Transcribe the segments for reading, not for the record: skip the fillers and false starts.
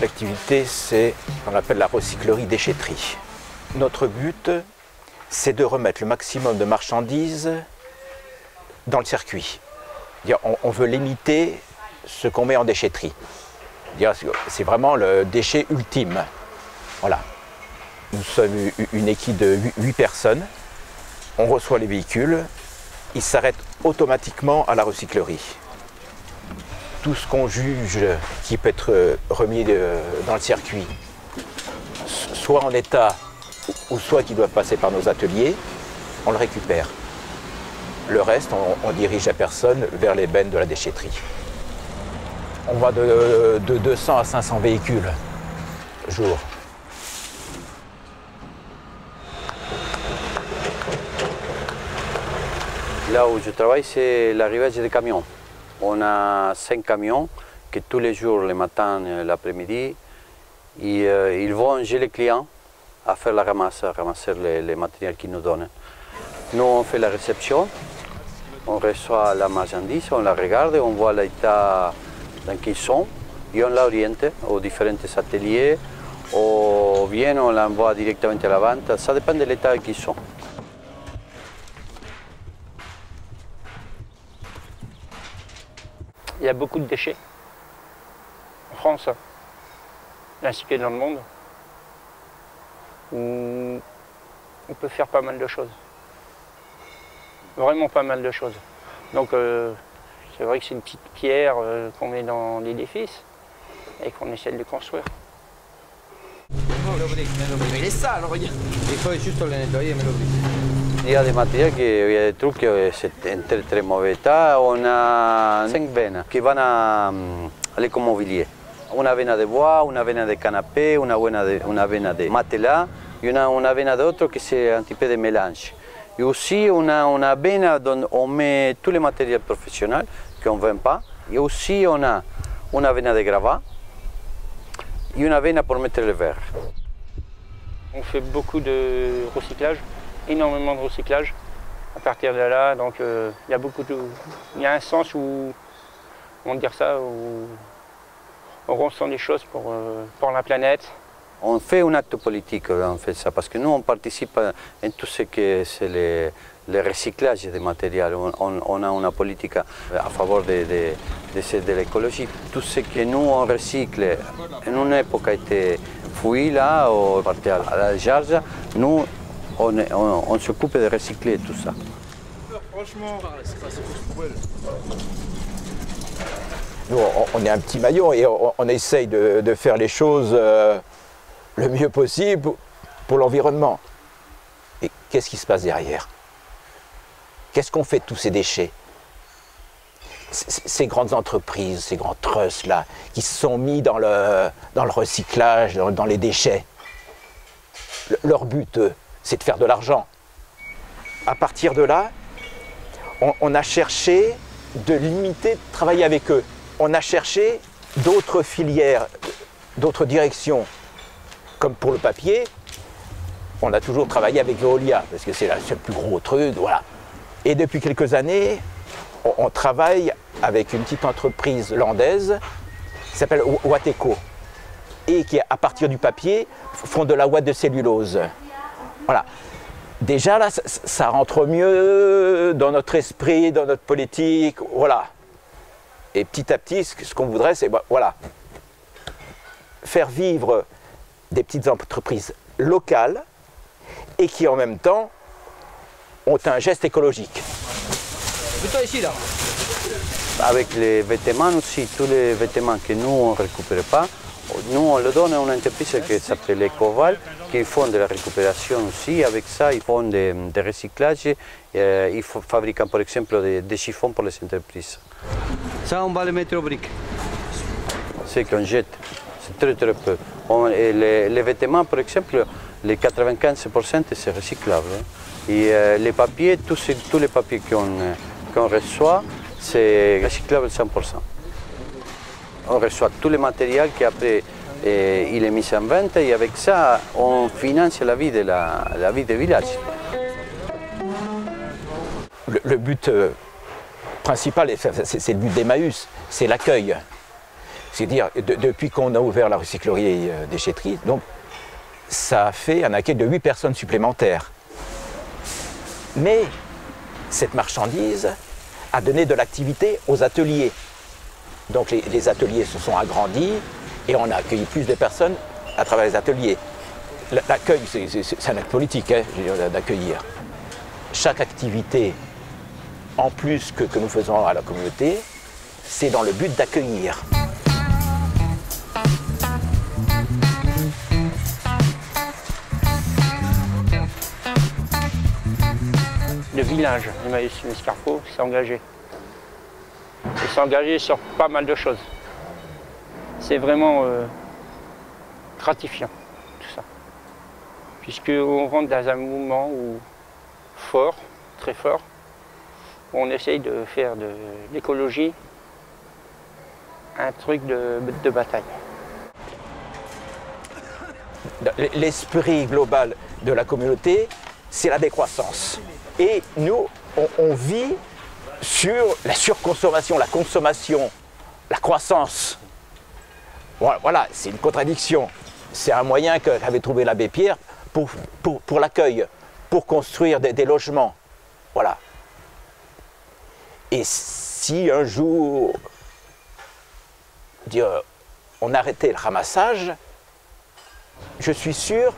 L'activité, c'est ce qu'on appelle la recyclerie-déchetterie. Notre but, c'est de remettre le maximum de marchandises dans le circuit. On veut limiter ce qu'on met en déchetterie. C'est vraiment le déchet ultime. Voilà. Nous sommes une équipe de 8 personnes. On reçoit les véhicules. Ils s'arrêtent automatiquement à la recyclerie. Tout ce qu'on juge qui peut être remis dans le circuit, soit en état ou soit qui doit passer par nos ateliers, on le récupère. Le reste, on dirige la personne vers les bennes de la déchetterie. On va de 200 à 500 véhicules jour. Là où je travaille, c'est l'arrivage des camions. On a 5 camions qui tous les jours, le matin et l'après-midi, ils vont chez les clients à faire la ramasse, à ramasser les matériels qu'ils nous donnent. Nous, on fait la réception, on reçoit la marchandise, on la regarde, on voit l'état dans lequel ils sont et on l'oriente aux différents ateliers ou bien on l'envoie directement à la vente, ça dépend de l'état qu'ils sont. Il y a beaucoup de déchets en France, ainsi que dans le monde, où on peut faire pas mal de choses. Vraiment pas mal de choses. Donc c'est vrai que c'est une petite pierre qu'on met dans l'édifice et qu'on essaie de le construire. Mais il est sale, regarde. Il faut juste le nettoyer, me l'oublie. Il y a des matériels, il y a des trucs qui sont en très mauvais état. On a 5 veines qui vont à l'écomobilier. Une veine de bois, une veine de canapé, une veine de matelas, et une veine d'autre qui c'est un petit peu de mélange. Et aussi on a une veine où on met tous les matériels professionnels qu'on ne vend pas. Et aussi on a une veine de gravat et une veine pour mettre le verre. On fait beaucoup de recyclage, énormément de recyclage. À partir de là, donc il y a un sens où, comment dire ça, où on ressent des choses pour la planète. On fait un acte politique, on fait ça, parce que nous on participe en tout ce que c'est le recyclage des matériels. On a une politique à favor de l'écologie. Tout ce que nous on recycle, en une époque a été fouillé là, ou parti à la charge, nous on s'occupe de recycler tout ça. Franchement, c'est pas poubelle. Nous, on est un petit maillon et on essaye de faire les choses le mieux possible pour l'environnement. Et qu'est-ce qui se passe derrière? Qu'est-ce qu'on fait de tous ces déchets? Ces grandes entreprises, ces grands trusts là, qui se sont mis dans le recyclage, dans les déchets. Leur but, c'est de faire de l'argent. À partir de là, on a cherché de limiter, de travailler avec eux. On a cherché d'autres filières, d'autres directions. Comme pour le papier, on a toujours travaillé avec Veolia, parce que c'est le plus gros truc, voilà. Et depuis quelques années, on travaille avec une petite entreprise landaise qui s'appelle Wateco, et qui, à partir du papier, font de la ouate de cellulose. Voilà. Déjà là, ça rentre mieux dans notre esprit, dans notre politique, voilà. Et petit à petit, ce qu'on voudrait, c'est voilà, faire vivre des petites entreprises locales et qui en même temps ont un geste écologique. Plutôt ici là. Avec les vêtements aussi, tous les vêtements que nous on ne récupère pas, nous on le donne à une entreprise qui s'appelle Ecoval, qui font de la récupération aussi. Avec ça, ils font des recyclages. Ils fabriquent par exemple des chiffons pour les entreprises. Ça, on va le mettre aux briques. C'est qu'on jette, c'est très très peu. Les vêtements, par exemple, les 95% c'est recyclable. Et les papiers, tous les papiers qu'on reçoit, c'est recyclable 100%. On reçoit tout le matériel qui après il est mis en vente et avec ça on finance la vie des villages. Le but principal, c'est le but d'Emmaüs, c'est l'accueil. C'est-à-dire, depuis qu'on a ouvert la recyclerie déchetterie, donc ça a fait un accueil de 8 personnes supplémentaires. Mais cette marchandise a donné de l'activité aux ateliers. Donc les ateliers se sont agrandis et on a accueilli plus de personnes à travers les ateliers. L'accueil, c'est un acte politique, hein, d'accueillir. Chaque activité, en plus que nous faisons à la communauté, c'est dans le but d'accueillir. Le village Emmaüs-Escarpeau s'est engagé. Il s'est engagé sur pas mal de choses. C'est vraiment gratifiant, tout ça. Puisqu'on rentre dans un mouvement fort, très fort, où on essaye de faire de l'écologie un truc de bataille. L'esprit global de la communauté, c'est la décroissance. Et nous, on vit sur la surconsommation, la consommation, la croissance. Voilà, c'est une contradiction. C'est un moyen qu'avait trouvé l'abbé Pierre pour l'accueil, pour construire des logements. Voilà. Et si un jour on arrêtait le ramassage, je suis sûr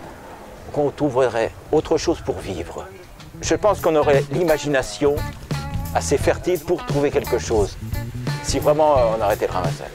qu'on trouverait autre chose pour vivre. Je pense qu'on aurait l'imagination assez fertile pour trouver quelque chose, si vraiment on arrêtait le ramassage.